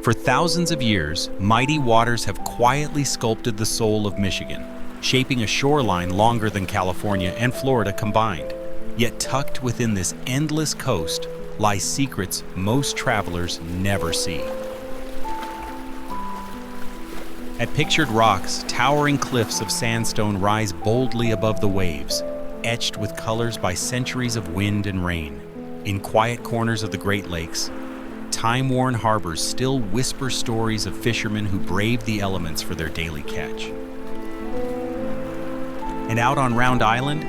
For thousands of years, mighty waters have quietly sculpted the soul of Michigan, shaping a shoreline longer than California and Florida combined. Yet tucked within this endless coast lie secrets most travelers never see. At Pictured Rocks, towering cliffs of sandstone rise boldly above the waves, etched with colors by centuries of wind and rain. In quiet corners of the Great Lakes, time-worn harbors still whisper stories of fishermen who braved the elements for their daily catch. And out on Round Island,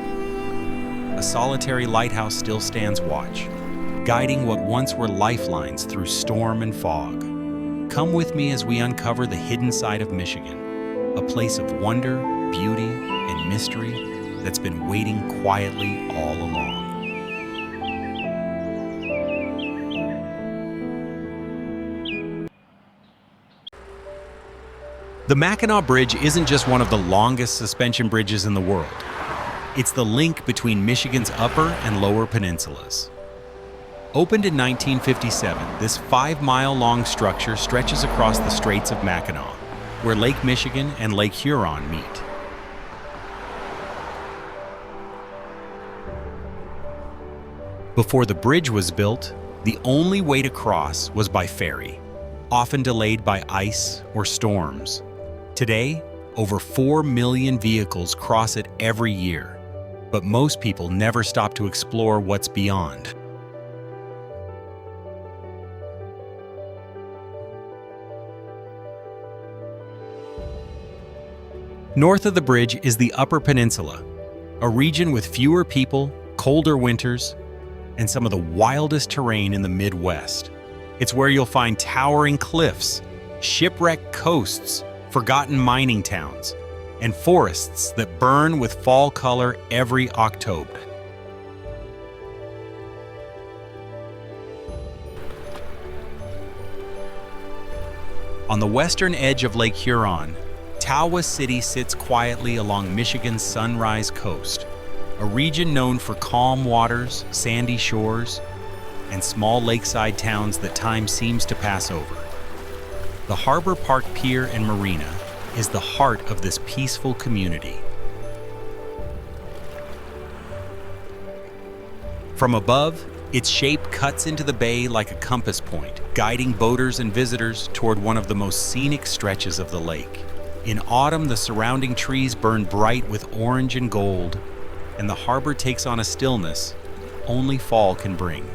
a solitary lighthouse still stands watch, guiding what once were lifelines through storm and fog. Come with me as we uncover the hidden side of Michigan, a place of wonder, beauty, and mystery that's been waiting quietly all along. The Mackinac Bridge isn't just one of the longest suspension bridges in the world. It's the link between Michigan's upper and lower peninsulas. Opened in 1957, this 5-mile-long structure stretches across the Straits of Mackinac, where Lake Michigan and Lake Huron meet. Before the bridge was built, the only way to cross was by ferry, often delayed by ice or storms. Today, over 4 million vehicles cross it every year, but most people never stop to explore what's beyond. North of the bridge is the Upper Peninsula, a region with fewer people, colder winters, and some of the wildest terrain in the Midwest. It's where you'll find towering cliffs, shipwrecked coasts, forgotten mining towns, and forests that burn with fall color every October. On the western edge of Lake Huron, Tawas City sits quietly along Michigan's Sunrise Coast, a region known for calm waters, sandy shores, and small lakeside towns that time seems to pass over. The Harbor Park Pier and Marina is the heart of this peaceful community. From above, its shape cuts into the bay like a compass point, guiding boaters and visitors toward one of the most scenic stretches of the lake. In autumn, the surrounding trees burn bright with orange and gold, and the harbor takes on a stillness only fall can bring.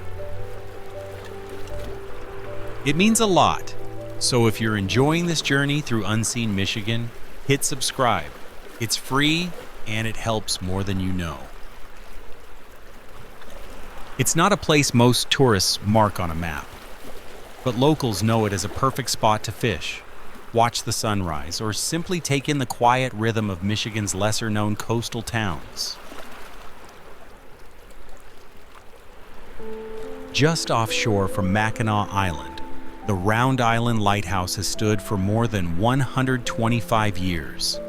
It means a lot, so if you're enjoying this journey through unseen Michigan, hit subscribe. It's free and it helps more than you know. It's not a place most tourists mark on a map, but locals know it as a perfect spot to fish, watch the sunrise, or simply take in the quiet rhythm of Michigan's lesser-known coastal towns. Just offshore from Mackinac Island, the Round Island Lighthouse has stood for more than 125 years,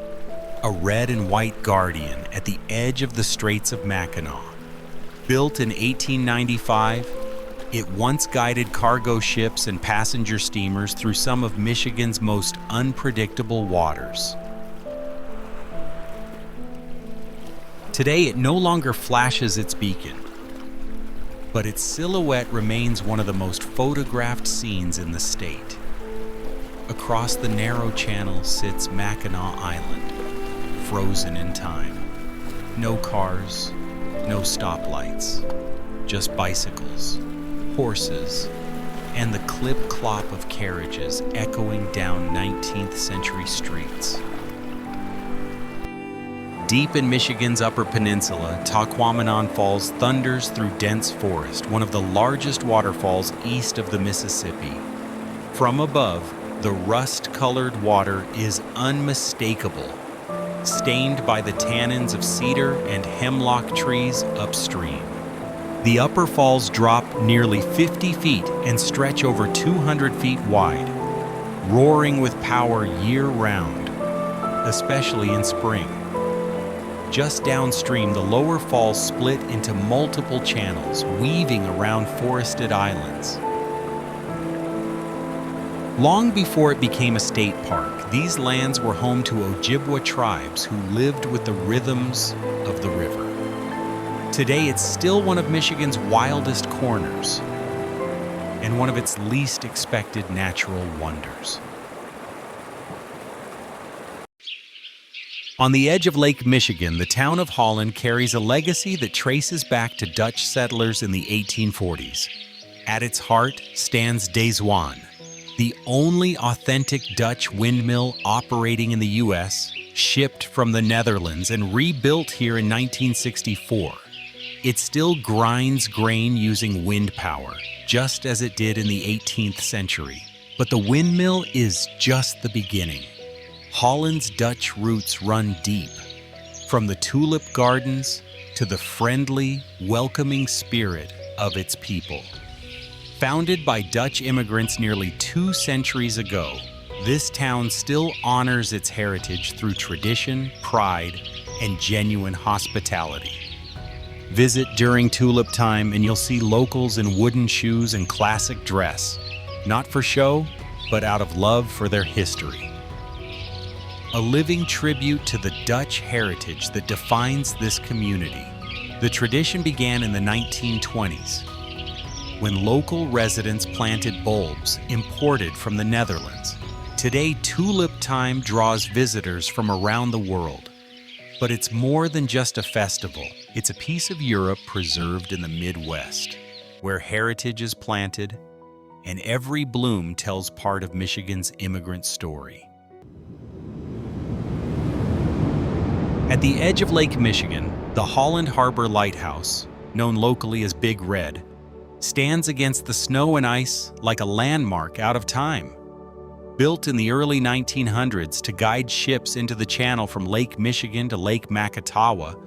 a red and white guardian at the edge of the Straits of Mackinac. Built in 1895, it once guided cargo ships and passenger steamers through some of Michigan's most unpredictable waters. Today, it no longer flashes its beacon, but its silhouette remains one of the most photographed scenes in the state. Across the narrow channel sits Mackinac Island, frozen in time. No cars, no stoplights, just bicycles, horses, and the clip-clop of carriages echoing down 19th century streets. Deep in Michigan's Upper Peninsula, Tahquamenon Falls thunders through dense forest, one of the largest waterfalls east of the Mississippi. From above, the rust-colored water is unmistakable, stained by the tannins of cedar and hemlock trees upstream. The upper falls drop nearly 50 feet and stretch over 200 feet wide, roaring with power year-round, especially in spring. Just downstream, the lower falls split into multiple channels, weaving around forested islands. Long before it became a state park, these lands were home to Ojibwa tribes who lived with the rhythms of the river. Today, it's still one of Michigan's wildest corners and one of its least expected natural wonders. On the edge of Lake Michigan, the town of Holland carries a legacy that traces back to Dutch settlers in the 1840s. At its heart stands De Zwaan, the only authentic Dutch windmill operating in the U.S., shipped from the Netherlands and rebuilt here in 1964. It still grinds grain using wind power, just as it did in the 18th century. But the windmill is just the beginning. Holland's Dutch roots run deep, from the tulip gardens to the friendly, welcoming spirit of its people. Founded by Dutch immigrants nearly 2 centuries ago, this town still honors its heritage through tradition, pride, and genuine hospitality. Visit during tulip time and you'll see locals in wooden shoes and classic dress, not for show, but out of love for their history. A living tribute to the Dutch heritage that defines this community. The tradition began in the 1920s, when local residents planted bulbs imported from the Netherlands. Today, tulip time draws visitors from around the world. But it's more than just a festival. It's a piece of Europe preserved in the Midwest, where heritage is planted and every bloom tells part of Michigan's immigrant story. At the edge of Lake Michigan, the Holland Harbor Lighthouse, known locally as Big Red, stands against the snow and ice like a landmark out of time. Built in the early 1900s to guide ships into the channel from Lake Michigan to Lake Macatawa,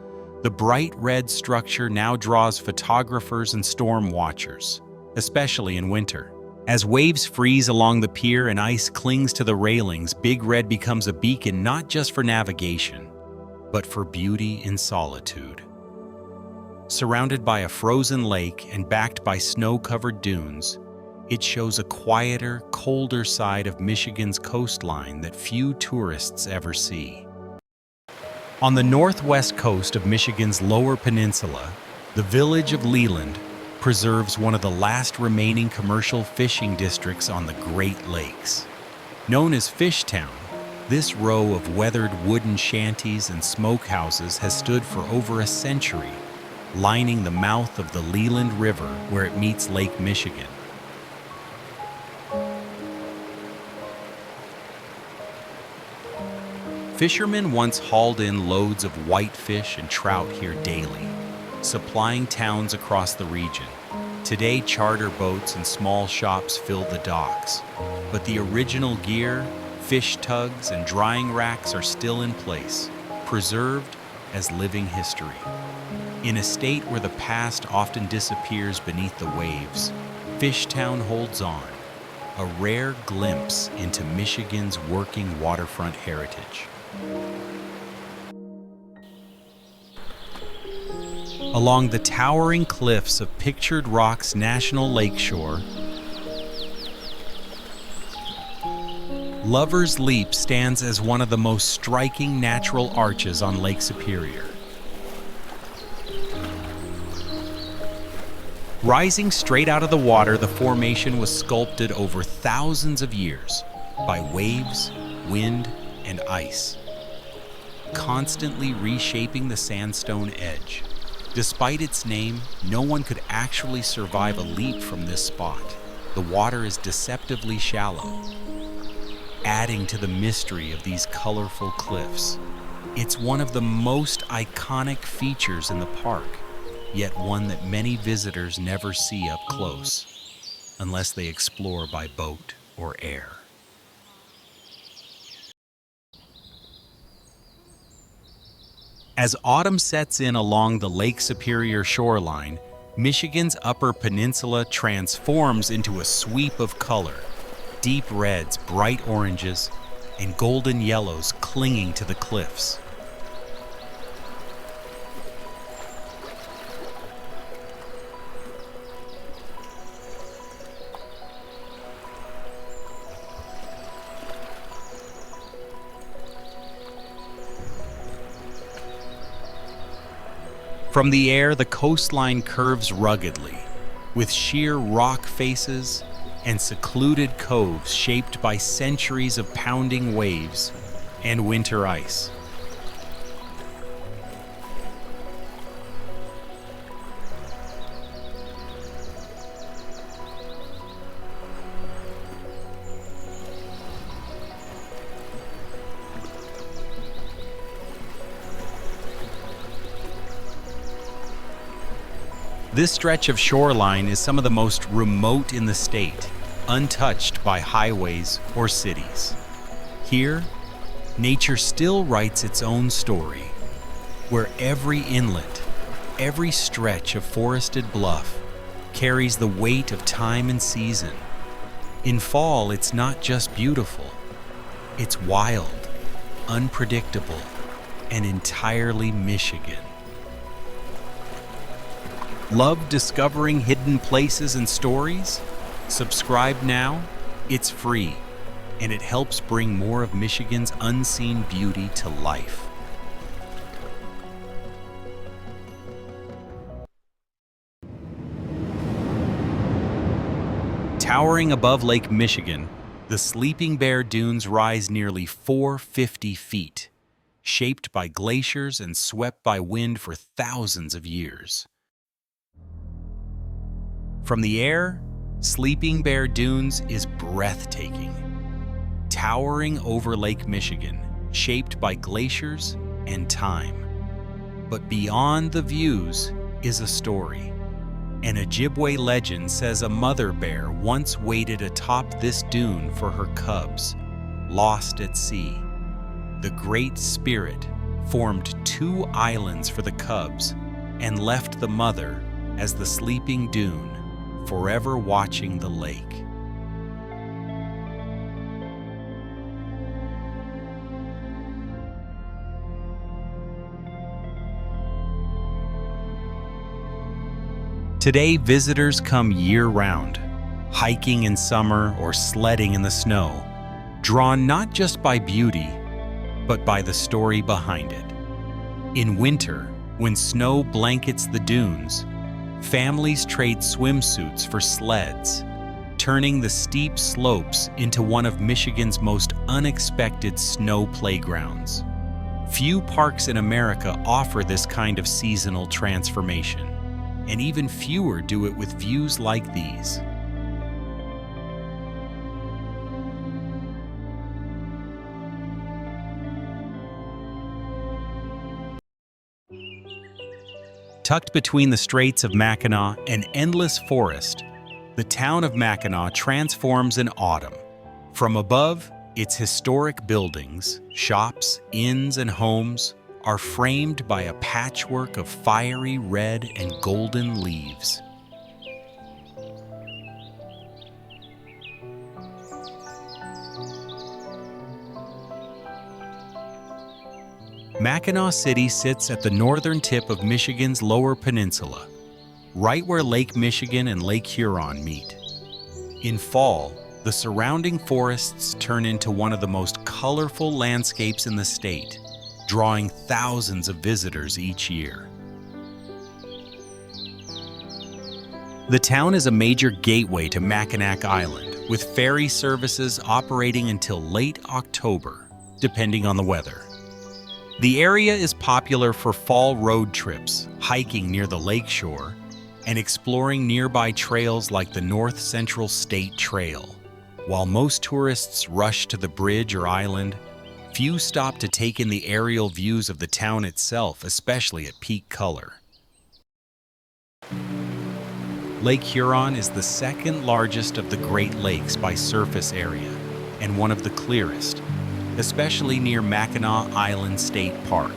the bright red structure now draws photographers and storm watchers, especially in winter. As waves freeze along the pier and ice clings to the railings, Big Red becomes a beacon not just for navigation, but for beauty in solitude. Surrounded by a frozen lake and backed by snow-covered dunes, it shows a quieter, colder side of Michigan's coastline that few tourists ever see. On the northwest coast of Michigan's Lower Peninsula, the village of Leland preserves one of the last remaining commercial fishing districts on the Great Lakes. Known as Fishtown, this row of weathered wooden shanties and smokehouses has stood for over a century, lining the mouth of the Leland River where it meets Lake Michigan. Fishermen once hauled in loads of whitefish and trout here daily, supplying towns across the region. Today, charter boats and small shops fill the docks, but the original gear, fish tugs, and drying racks are still in place, preserved as living history. In a state where the past often disappears beneath the waves, Fishtown holds on, a rare glimpse into Michigan's working waterfront heritage. Along the towering cliffs of Pictured Rock's National Lakeshore, Lover's Leap stands as one of the most striking natural arches on Lake Superior. Rising straight out of the water, the formation was sculpted over thousands of years by waves, wind, and ice, constantly reshaping the sandstone edge. Despite its name, no one could actually survive a leap from this spot. The water is deceptively shallow, adding to the mystery of these colorful cliffs. It's one of the most iconic features in the park, yet one that many visitors never see up close, unless they explore by boat or air. As autumn sets in along the Lake Superior shoreline, Michigan's Upper Peninsula transforms into a sweep of color. Deep reds, bright oranges, and golden yellows clinging to the cliffs. From the air, the coastline curves ruggedly, with sheer rock faces and secluded coves shaped by centuries of pounding waves and winter ice. This stretch of shoreline is some of the most remote in the state, untouched by highways or cities. Here, nature still writes its own story, where every inlet, every stretch of forested bluff carries the weight of time and season. In fall, it's not just beautiful, it's wild, unpredictable, and entirely Michigan. Love discovering hidden places and stories? Subscribe now. It's free, and it helps bring more of Michigan's unseen beauty to life. Towering above Lake Michigan, the Sleeping Bear Dunes rise nearly 450 feet, shaped by glaciers and swept by wind for thousands of years. From the air, Sleeping Bear Dunes is breathtaking, towering over Lake Michigan, shaped by glaciers and time. But beyond the views is a story. An Ojibwe legend says a mother bear once waited atop this dune for her cubs, lost at sea. The Great Spirit formed 2 islands for the cubs and left the mother as the sleeping dune, forever watching the lake. Today, visitors come year-round, hiking in summer or sledding in the snow, drawn not just by beauty, but by the story behind it. In winter, when snow blankets the dunes, families trade swimsuits for sleds, turning the steep slopes into one of Michigan's most unexpected snow playgrounds. Few parks in America offer this kind of seasonal transformation, and even fewer do it with views like these. Tucked between the Straits of Mackinac and endless forest, the town of Mackinac transforms in autumn. From above, its historic buildings, shops, inns, and homes are framed by a patchwork of fiery red and golden leaves. Mackinac City sits at the northern tip of Michigan's Lower Peninsula, right where Lake Michigan and Lake Huron meet. In fall, the surrounding forests turn into one of the most colorful landscapes in the state, drawing thousands of visitors each year. The town is a major gateway to Mackinac Island, with ferry services operating until late October, depending on the weather. The area is popular for fall road trips, hiking near the lakeshore, and exploring nearby trails like the North Central State Trail. While most tourists rush to the bridge or island, few stop to take in the aerial views of the town itself, especially at peak color. Lake Huron is the second largest of the Great Lakes by surface area, and one of the clearest, especially near Mackinac Island State Park.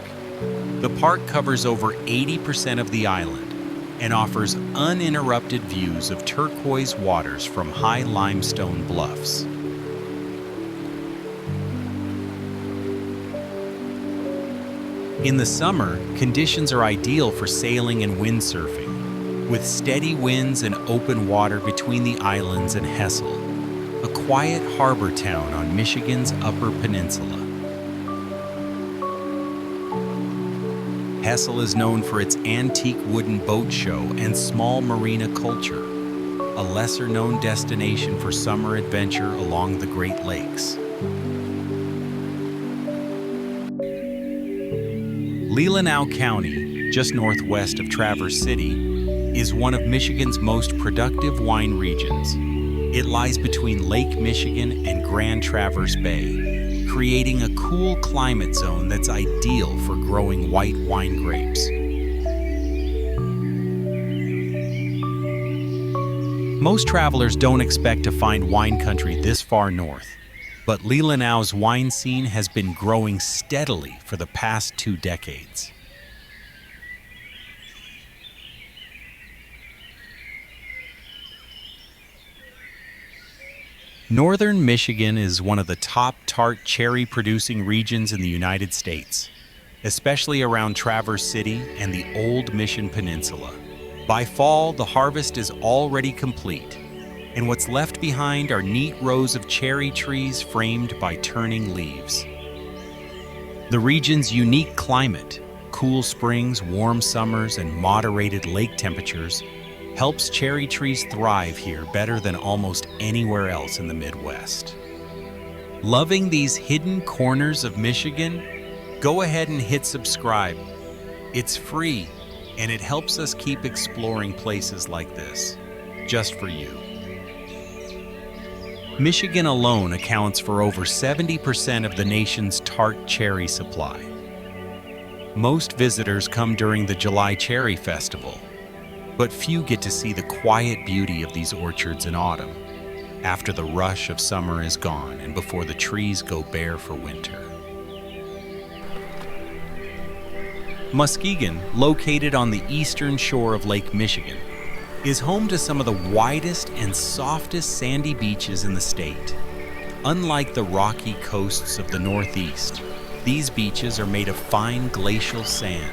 The park covers over 80% of the island and offers uninterrupted views of turquoise waters from high limestone bluffs. In the summer, conditions are ideal for sailing and windsurfing, with steady winds and open water between the islands and Hessel, a quiet harbor town on Michigan's Upper Peninsula. Hessel is known for its antique wooden boat show and small marina culture, a lesser-known destination for summer adventure along the Great Lakes. Leelanau County, just northwest of Traverse City, is one of Michigan's most productive wine regions. It lies between Lake Michigan and Grand Traverse Bay, creating a cool climate zone that's ideal for growing white wine grapes. Most travelers don't expect to find wine country this far north, but Leelanau's wine scene has been growing steadily for the past 2 decades. Northern Michigan is one of the top tart cherry-producing regions in the United States, especially around Traverse City and the Old Mission Peninsula. By fall, the harvest is already complete, and what's left behind are neat rows of cherry trees framed by turning leaves. The region's unique climate, cool springs, warm summers, and moderated lake temperatures helps cherry trees thrive here better than almost anywhere else in the Midwest. Loving these hidden corners of Michigan? Go ahead and hit subscribe. It's free, and it helps us keep exploring places like this, just for you. Michigan alone accounts for over 70% of the nation's tart cherry supply. Most visitors come during the July Cherry Festival, but few get to see the quiet beauty of these orchards in autumn, after the rush of summer is gone and before the trees go bare for winter. Muskegon, located on the eastern shore of Lake Michigan, is home to some of the widest and softest sandy beaches in the state. Unlike the rocky coasts of the Northeast, these beaches are made of fine glacial sand,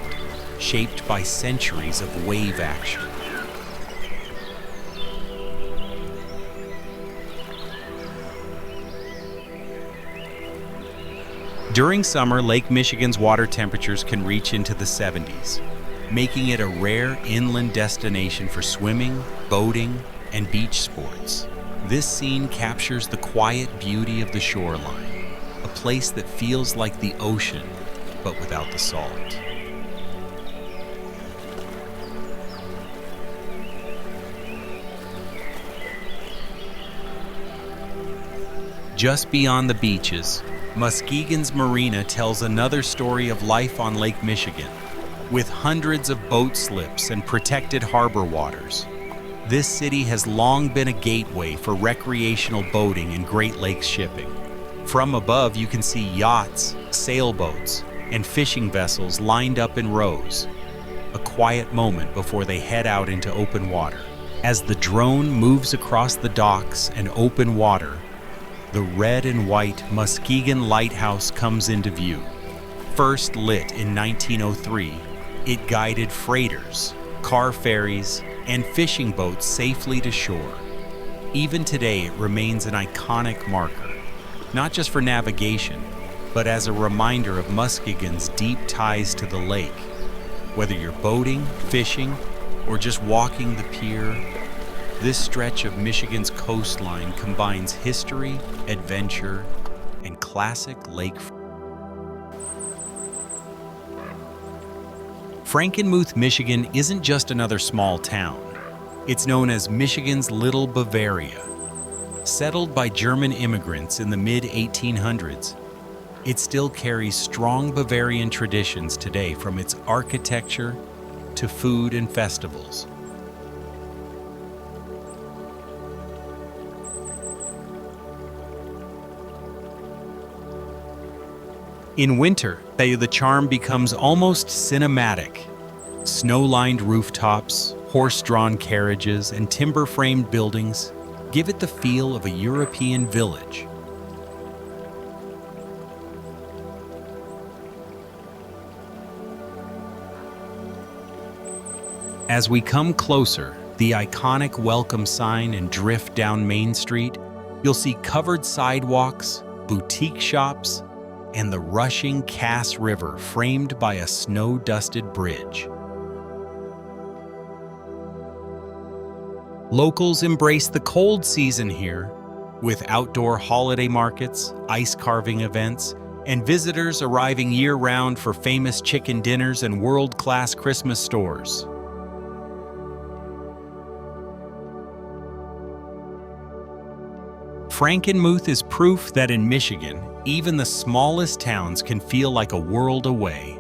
shaped by centuries of wave action. During summer, Lake Michigan's water temperatures can reach into the 70s, making it a rare inland destination for swimming, boating, and beach sports. This scene captures the quiet beauty of the shoreline, a place that feels like the ocean, but without the salt. Just beyond the beaches, Muskegon's marina tells another story of life on Lake Michigan, with hundreds of boat slips and protected harbor waters. This city has long been a gateway for recreational boating and Great Lakes shipping. From above, you can see yachts, sailboats, and fishing vessels lined up in rows, a quiet moment before they head out into open water. As the drone moves across the docks and open water, the red and white Muskegon Lighthouse comes into view. First lit in 1903, it guided freighters, car ferries, and fishing boats safely to shore. Even today, it remains an iconic marker, not just for navigation, but as a reminder of Muskegon's deep ties to the lake. Whether you're boating, fishing, or just walking the pier, this stretch of Michigan's coastline combines history, adventure, and classic lake. Frankenmuth, Michigan isn't just another small town. It's known as Michigan's Little Bavaria. Settled by German immigrants in the mid-1800s, it still carries strong Bavarian traditions today, from its architecture to food and festivals. In winter, the charm becomes almost cinematic. Snow-lined rooftops, horse-drawn carriages, and timber-framed buildings give it the feel of a European village. As we come closer, the iconic welcome sign and drift down Main Street, you'll see covered sidewalks, boutique shops, and the rushing Cass River framed by a snow-dusted bridge. Locals embrace the cold season here, with outdoor holiday markets, ice carving events, and visitors arriving year-round for famous chicken dinners and world-class Christmas stores. Frankenmuth is proof that in Michigan, even the smallest towns can feel like a world away.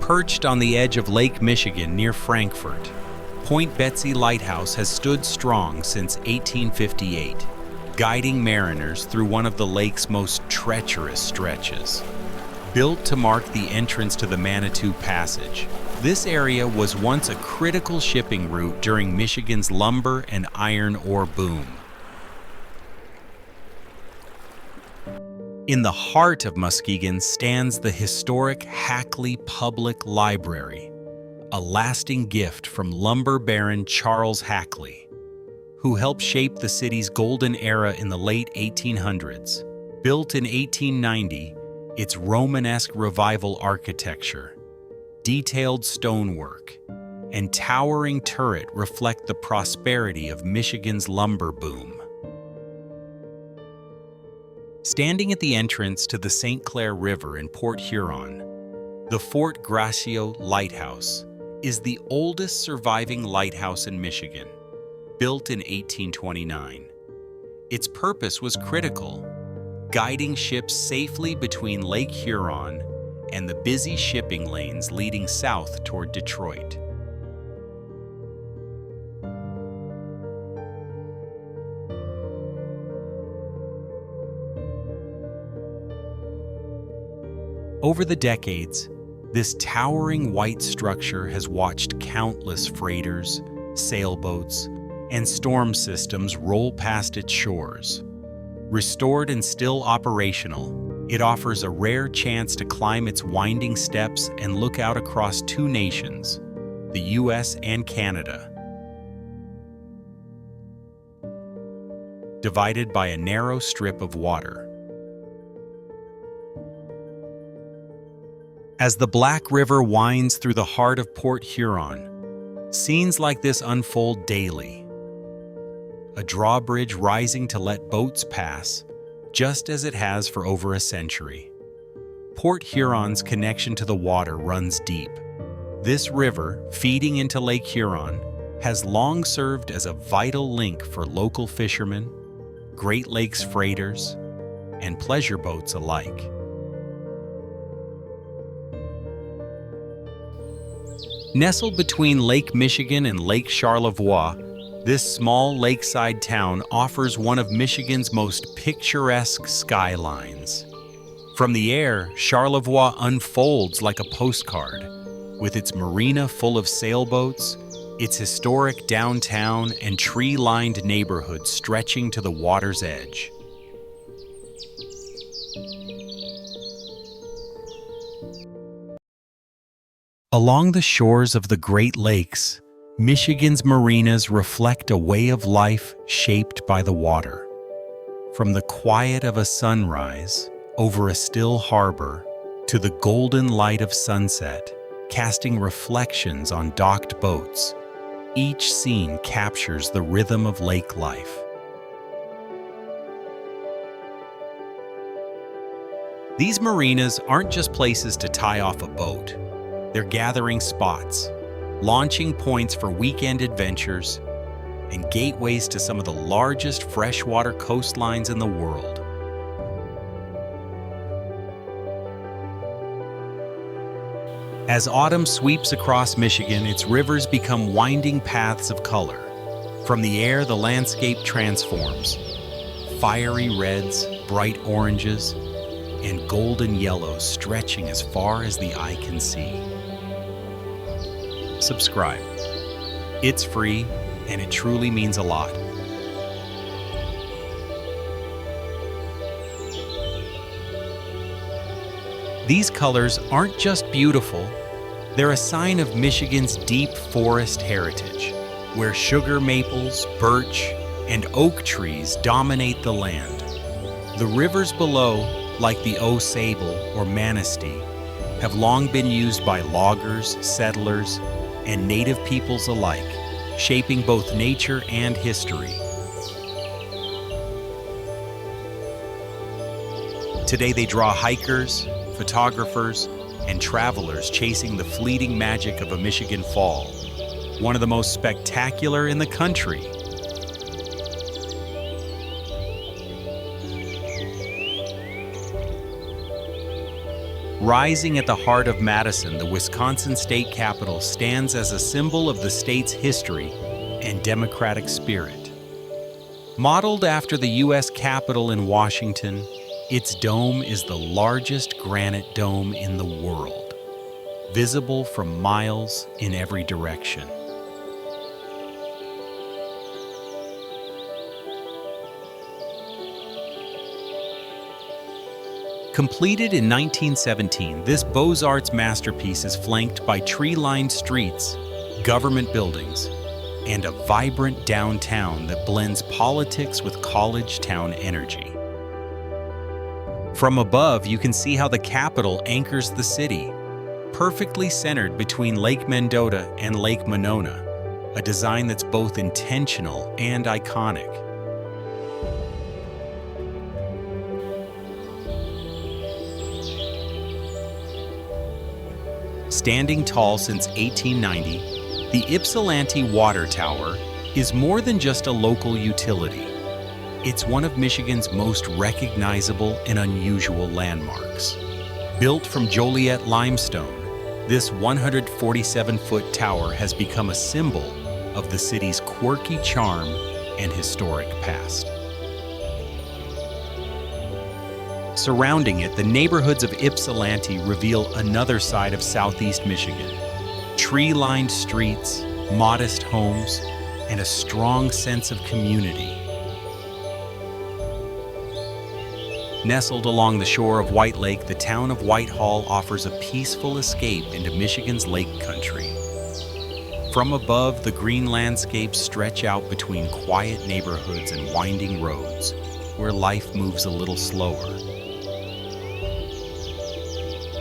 Perched on the edge of Lake Michigan near Frankfort, Point Betsy Lighthouse has stood strong since 1858, guiding mariners through one of the lake's most treacherous stretches. Built to mark the entrance to the Manitou Passage, this area was once a critical shipping route during Michigan's lumber and iron ore boom. In the heart of Muskegon stands the historic Hackley Public Library, a lasting gift from lumber baron Charles Hackley, who helped shape the city's golden era in the late 1800s. Built in 1890, its Romanesque Revival architecture, detailed stonework, and towering turret reflect the prosperity of Michigan's lumber boom. Standing at the entrance to the St. Clair River in Port Huron, the Fort Gracio Lighthouse is the oldest surviving lighthouse in Michigan, built in 1829. Its purpose was critical, guiding ships safely between Lake Huron and the busy shipping lanes leading south toward Detroit. Over the decades, this towering white structure has watched countless freighters, sailboats, and storm systems roll past its shores. Restored and still operational, it offers a rare chance to climb its winding steps and look out across two nations, the US and Canada, divided by a narrow strip of water. As the Black River winds through the heart of Port Huron, scenes like this unfold daily. A drawbridge rising to let boats pass, just as it has for over a century. Port Huron's connection to the water runs deep. This river, feeding into Lake Huron, has long served as a vital link for local fishermen, Great Lakes freighters, and pleasure boats alike. Nestled between Lake Michigan and Lake Charlevoix, this small lakeside town offers one of Michigan's most picturesque skylines. From the air, Charlevoix unfolds like a postcard, with its marina full of sailboats, its historic downtown and tree-lined neighborhood stretching to the water's edge. Along the shores of the Great Lakes, Michigan's marinas reflect a way of life shaped by the water. From the quiet of a sunrise over a still harbor to the golden light of sunset, casting reflections on docked boats, each scene captures the rhythm of lake life. These marinas aren't just places to tie off a boat. They're gathering spots, launching points for weekend adventures, and gateways to some of the largest freshwater coastlines in the world. As autumn sweeps across Michigan, its rivers become winding paths of color. From the air, the landscape transforms. Fiery reds, bright oranges, and golden yellows stretching as far as the eye can see. Subscribe. It's free, and it truly means a lot. These colors aren't just beautiful, they're a sign of Michigan's deep forest heritage. where sugar maples, birch, and oak trees dominate the land. The rivers below, like the Au Sable or Manistee, have long been used by loggers, settlers, and native peoples alike, shaping both nature and history. Today they draw hikers, photographers, and travelers chasing the fleeting magic of a Michigan fall, one of the most spectacular in the country. Rising at the heart of Madison, the Wisconsin state capitol stands as a symbol of the state's history and democratic spirit. Modeled after the U.S. Capitol in Washington, its dome is the largest granite dome in the world, visible from miles in every direction. Completed in 1917, this Beaux-Arts masterpiece is flanked by tree-lined streets, government buildings, and a vibrant downtown that blends politics with college town energy. From above, you can see how the Capitol anchors the city, perfectly centered between Lake Mendota and Lake Monona, a design that's both intentional and iconic. Standing tall since 1890, the Ypsilanti Water Tower is more than just a local utility. It's one of Michigan's most recognizable and unusual landmarks. Built from Joliet limestone, this 147-foot tower has become a symbol of the city's quirky charm and historic past. Surrounding it, the neighborhoods of Ypsilanti reveal another side of Southeast Michigan. Tree-lined streets, modest homes, and a strong sense of community. Nestled along the shore of White Lake, the town of Whitehall offers a peaceful escape into Michigan's lake country. From above, the green landscapes stretch out between quiet neighborhoods and winding roads, where life moves a little slower.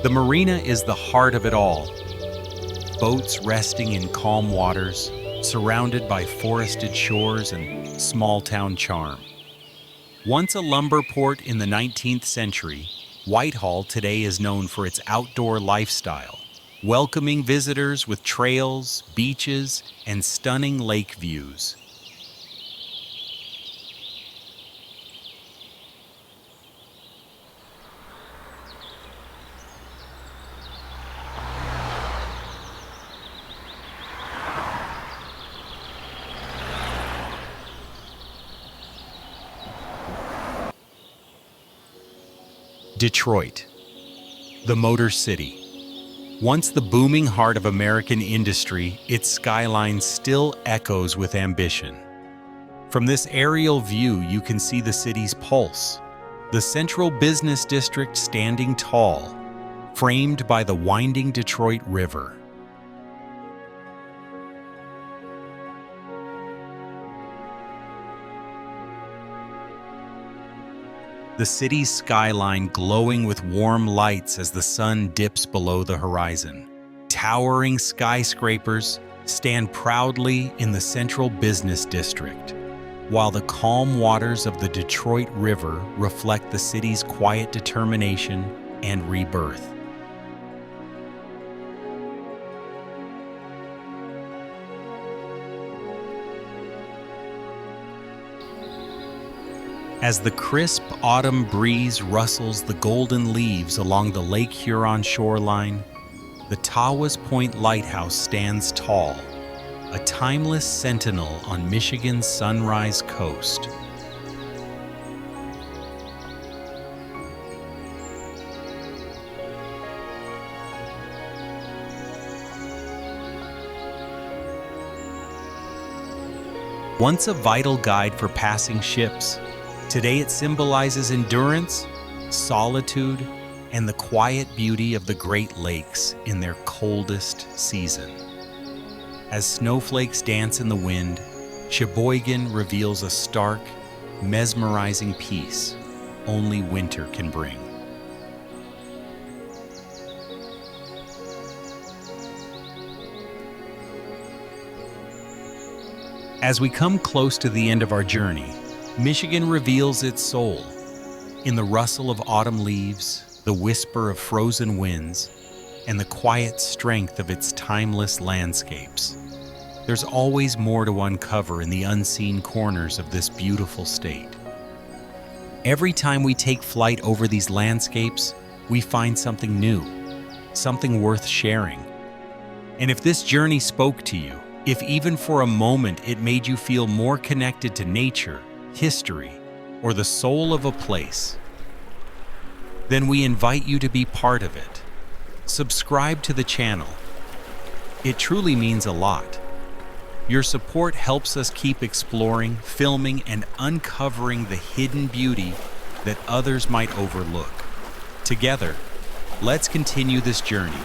The marina is the heart of it all. Boats resting in calm waters, surrounded by forested shores and small-town charm. Once a lumber port in the 19th century, Whitehall today is known for its outdoor lifestyle, welcoming visitors with trails, beaches, and stunning lake views. Detroit, the Motor City. Once the booming heart of American industry, its skyline still echoes with ambition. From this aerial view, you can see the city's pulse, the central business district standing tall, framed by the winding Detroit River. The city's skyline glowing with warm lights as the sun dips below the horizon. Towering skyscrapers stand proudly in the central business district, while the calm waters of the Detroit River reflect the city's quiet determination and rebirth. As the crisp autumn breeze rustles the golden leaves along the Lake Huron shoreline, the Tawas Point Lighthouse stands tall, a timeless sentinel on Michigan's Sunrise Coast. Once a vital guide for passing ships, today it symbolizes endurance, solitude, and the quiet beauty of the Great Lakes in their coldest season. As snowflakes dance in the wind, Sheboygan reveals a stark, mesmerizing peace only winter can bring. As we come close to the end of our journey, Michigan reveals its soul. In the rustle of autumn leaves, the whisper of frozen winds, and the quiet strength of its timeless landscapes, there's always more to uncover in the unseen corners of this beautiful state. Every time we take flight over these landscapes, we find something new, something worth sharing. And if this journey spoke to you, if even for a moment it made you feel more connected to nature, history, or the soul of a place, then we invite you to be part of it. Subscribe to the channel. It truly means a lot. Your support helps us keep exploring, filming, and uncovering the hidden beauty that others might overlook. Together, let's continue this journey,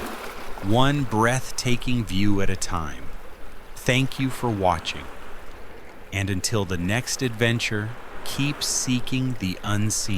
one breathtaking view at a time. Thank you for watching. And until the next adventure, keep seeking the unseen.